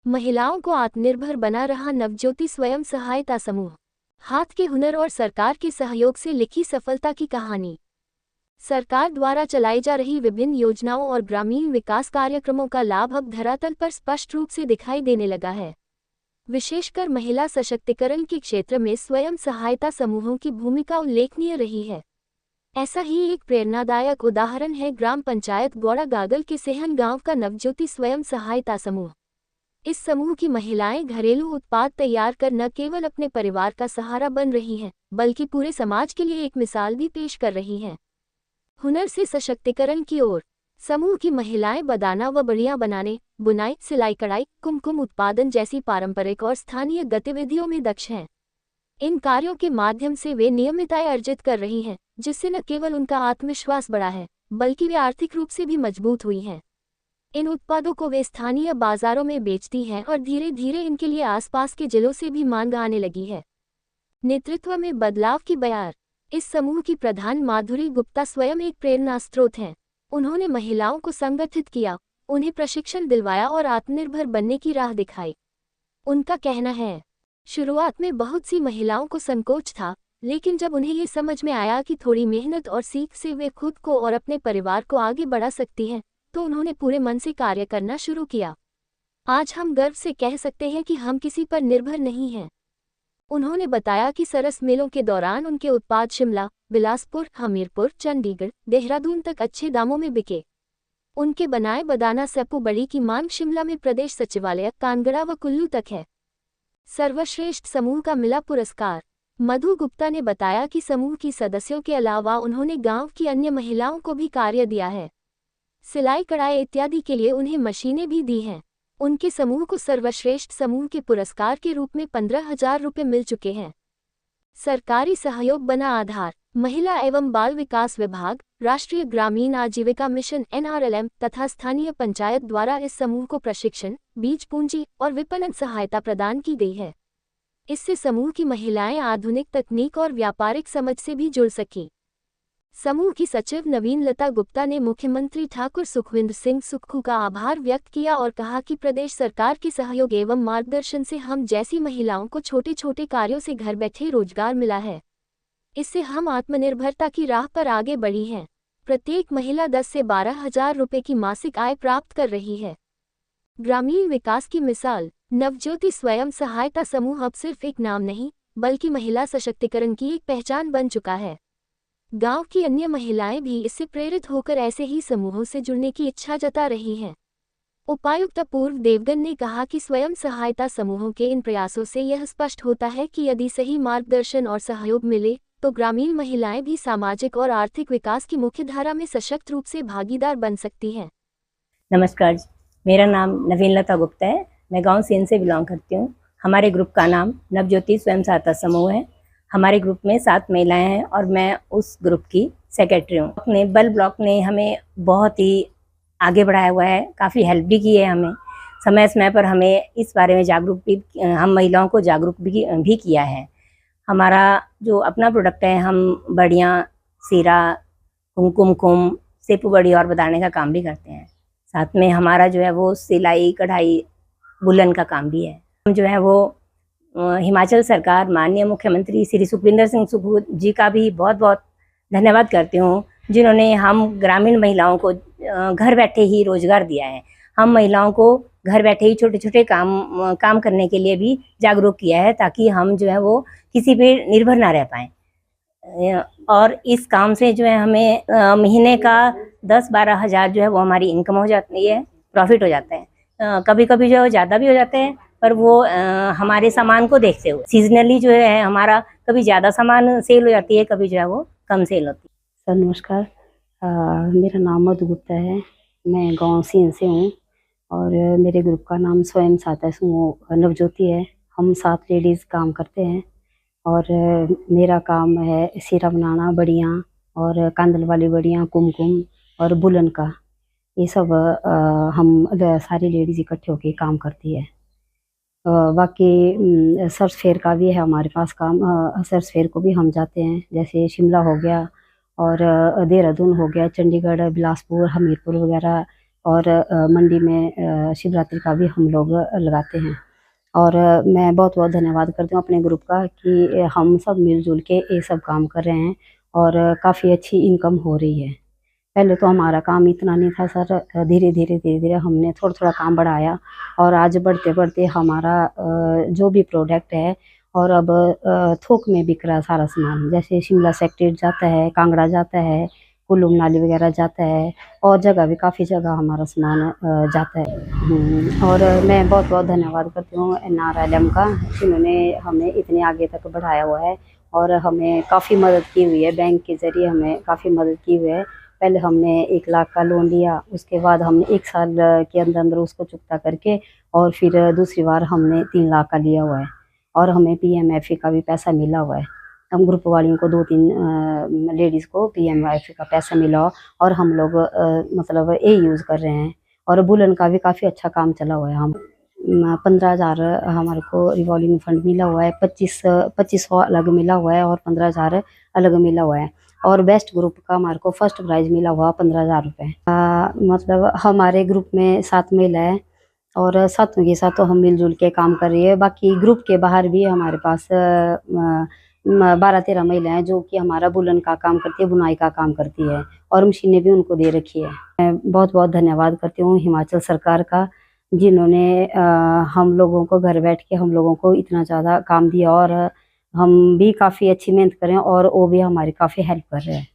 महिलाओं को आत्मनिर्भर बना रहा नवज्योति स्वयं सहायता समूह। हाथ के हुनर और सरकार के सहयोग से लिखी सफलता की कहानी। सरकार द्वारा चलाई जा रही विभिन्न योजनाओं और ग्रामीण विकास कार्यक्रमों का लाभ अब धरातल पर स्पष्ट रूप से दिखाई देने लगा है। विशेषकर महिला सशक्तिकरण के क्षेत्र में स्वयं सहायता समूहों की भूमिका उल्लेखनीय रही है। ऐसा ही एक प्रेरणादायक उदाहरण है ग्राम पंचायत गौड़ा गागल के सेहन गांव का नवज्योति स्वयं सहायता समूह। इस समूह की महिलाएं घरेलू उत्पाद तैयार कर न केवल अपने परिवार का सहारा बन रही हैं, बल्कि पूरे समाज के लिए एक मिसाल भी पेश कर रही हैं। हुनर से सशक्तिकरण की ओर। समूह की महिलाएं बदाना व बड़ियां बनाने, बुनाई, सिलाई कढ़ाई, कुमकुम उत्पादन जैसी पारंपरिक और स्थानीय गतिविधियों में दक्ष हैं। इन कार्यों के माध्यम से वे नियमित आय अर्जित कर रही हैं, जिससे न केवल उनका आत्मविश्वास बढ़ा है, बल्कि वे आर्थिक रूप से भी मजबूत हुई हैं। इन उत्पादों को वे स्थानीय बाजारों में बेचती हैं और धीरे धीरे इनके लिए आसपास के जिलों से भी मांग आने लगी है। नेतृत्व में बदलाव की बयार। इस समूह की प्रधान माधुरी गुप्ता स्वयं एक प्रेरणा स्रोत हैं। उन्होंने महिलाओं को संगठित किया, उन्हें प्रशिक्षण दिलवाया और आत्मनिर्भर बनने की राह दिखाई। उनका कहना है, शुरुआत में बहुत सी महिलाओं को संकोच था, लेकिन जब उन्हें ये समझ में आया कि थोड़ी मेहनत और सीख से वे खुद को और अपने परिवार को आगे बढ़ा सकती हैं, तो उन्होंने पूरे मन से कार्य करना शुरू किया। आज हम गर्व से कह सकते हैं कि हम किसी पर निर्भर नहीं हैं। उन्होंने बताया कि सरस मेलों के दौरान उनके उत्पाद शिमला, बिलासपुर, हमीरपुर, चंडीगढ़, देहरादून तक अच्छे दामों में बिके। उनके बनाए बदाना सप्पू बड़ी की मांग शिमला में प्रदेश सचिवालय, कानगड़ा व कुल्लू तक है। सर्वश्रेष्ठ समूह का मिला पुरस्कार। मधु गुप्ता ने बताया कि समूह की सदस्यों के अलावा उन्होंने गांव की अन्य महिलाओं को भी कार्य दिया है। सिलाई कढ़ाई इत्यादि के लिए उन्हें मशीनें भी दी हैं। उनके समूह को सर्वश्रेष्ठ समूह के पुरस्कार के रूप में 15,000 रुपये मिल चुके हैं। सरकारी सहयोग बना आधार। महिला एवं बाल विकास विभाग, राष्ट्रीय ग्रामीण आजीविका मिशन NRLM तथा स्थानीय पंचायत द्वारा इस समूह को प्रशिक्षण, बीज पूंजी और विपणन सहायता प्रदान की गई है। इससे समूह की महिलाएं आधुनिक तकनीक और व्यापारिक समझ से भी जुड़ सकीं। समूह की सचिव नवीन लता गुप्ता ने मुख्यमंत्री ठाकुर सुखविंदर सिंह सुक्खू का आभार व्यक्त किया और कहा कि प्रदेश सरकार के सहयोग एवं मार्गदर्शन से हम जैसी महिलाओं को छोटे छोटे कार्यों से घर बैठे रोजगार मिला है। इससे हम आत्मनिर्भरता की राह पर आगे बढ़ी हैं। प्रत्येक महिला 10 से 12,000 रुपये की मासिक आय प्राप्त कर रही है। ग्रामीण विकास की मिसाल। नवज्योति स्वयं सहायता समूह अब सिर्फ एक नाम नहीं, बल्कि महिला सशक्तिकरण की एक पहचान बन चुका है। गांव की अन्य महिलाएं भी इससे प्रेरित होकर ऐसे ही समूहों से जुड़ने की इच्छा जता रही हैं। उपायुक्त अपूर्व देवगन ने कहा कि स्वयं सहायता समूहों के इन प्रयासों से यह स्पष्ट होता है कि यदि सही मार्गदर्शन और सहयोग मिले, तो ग्रामीण महिलाएं भी सामाजिक और आर्थिक विकास की मुख्यधारा में सशक्त रूप से भागीदार बन सकती हैं। नमस्कार, मेरा नाम नवीन लता गुप्ता है। मैं गांव सीन से बिलोंग करती हूँ। हमारे ग्रुप का नाम नवज्योति स्वयं सहायता समूह है। हमारे ग्रुप में 7 महिलाएं हैं और मैं उस ग्रुप की सेक्रेटरी हूँ। अपने बल ब्लॉक ने हमें बहुत ही आगे बढ़ाया हुआ है, काफ़ी हेल्प भी की है हमें। समय समय पर हमें इस बारे में जागरूक भी, हम महिलाओं को जागरूक भी किया है। हमारा जो अपना प्रोडक्ट है, हम बड़ियाँ, सीरा, कुमकुम, सेपू बड़ी और बदाने का काम भी करते हैं। साथ में हमारा जो है वो सिलाई कढ़ाई बुलन का काम भी है। हम जो है वो हिमाचल सरकार माननीय मुख्यमंत्री श्री सुखविंदर सिंह सुक्खू जी का भी बहुत बहुत धन्यवाद करती हूँ, जिन्होंने हम ग्रामीण महिलाओं को घर बैठे ही रोजगार दिया है। हम महिलाओं को घर बैठे ही छोटे छोटे काम करने के लिए भी जागरूक किया है, ताकि हम जो है वो किसी पे निर्भर ना रह पाएँ। और इस काम से जो है हमें महीने का 10-12 हज़ार जो है वो हमारी इनकम हो जाती है, प्रॉफिट हो जाता है। कभी कभी जो ज़्यादा भी हो जाते हैं, पर वो हमारे सामान को देखते हुए सीजनली जो है हमारा कभी ज़्यादा सामान सेल हो जाती है, कभी जो है वो कम सेल होती है। सर नमस्कार, मेरा नाम मधु गुप्ता है। मैं गांव सीन से हूँ और मेरे ग्रुप का नाम स्वयं सहायता समूह नवज्योति है। हम 7 लेडीज़ काम करते हैं और मेरा काम है सीरा बनाना, बड़ियाँ और कांदल वाली बड़ियाँ, कुमकुम और बुलन का। ये सब हम सारी लेडीज़ इकट्ठे होकर काम करती है। बाकी सर्च फेयर का भी है हमारे पास काम। सर्च फेयर को भी हम जाते हैं, जैसे शिमला हो गया और देहरादून हो गया, चंडीगढ़, बिलासपुर, हमीरपुर वगैरह और मंडी में शिवरात्रि का भी हम लोग लगाते हैं। और मैं बहुत बहुत धन्यवाद करती हूँ अपने ग्रुप का कि हम सब मिलजुल के ये सब काम कर रहे हैं और काफ़ी अच्छी इनकम हो रही है। पहले तो हमारा काम इतना नहीं था सर, धीरे धीरे हमने थोड़ा थोड़ा काम बढ़ाया और आज बढ़ते बढ़ते हमारा जो भी प्रोडक्ट है और अब थोक में बिक रहा है सारा सामान। जैसे शिमला सेक्रेट जाता है, कांगड़ा जाता है, कुल्लू मनाली वगैरह जाता है और जगह भी काफ़ी जगह हमारा सामान जाता है। और मैं बहुत बहुत धन्यवाद करती हूँ NRLM का, जिन्होंने हमें इतने आगे तक बढ़ाया हुआ है और हमें काफ़ी मदद की हुई है। बैंक के ज़रिए हमें काफ़ी मदद की हुई है। पहले हमने 1 लाख का लोन लिया, उसके बाद हमने 1 साल के अंदर अंदर उसको चुकता करके और फिर दूसरी बार हमने 3 लाख का लिया हुआ है और हमें PMFE का भी पैसा मिला हुआ है। हम ग्रुप वालियों को 2-3 लेडीज़ को PMFE का पैसा मिला और हम लोग मतलब ये यूज़ कर रहे हैं। और बुलन का भी काफ़ी अच्छा काम चला हुआ है। हम 15,000 हमारे को रिवॉल्विंग फंड मिला हुआ है, 2500 अलग मिला हुआ है और 15,000 अलग मिला हुआ है। और बेस्ट ग्रुप का हमारे को फर्स्ट प्राइज़ मिला हुआ 15,000 रुपये। मतलब हमारे ग्रुप में 7 महिलाएं और साथियों के साथ तो हम मिलजुल के काम कर रही है। बाकी ग्रुप के बाहर भी हमारे पास 12-13 महिलाएं जो कि हमारा बुलन का काम करती है, बुनाई का काम करती है और मशीनें भी उनको दे रखी है। मैं बहुत बहुत धन्यवाद करती हूँ हिमाचल सरकार का, जिन्होंने हम लोगों को घर बैठ के हम लोगों को इतना ज़्यादा काम दिया और हम भी काफ़ी अच्छी मेहनत करें और वो भी हमारी काफ़ी हेल्प कर रहे हैं।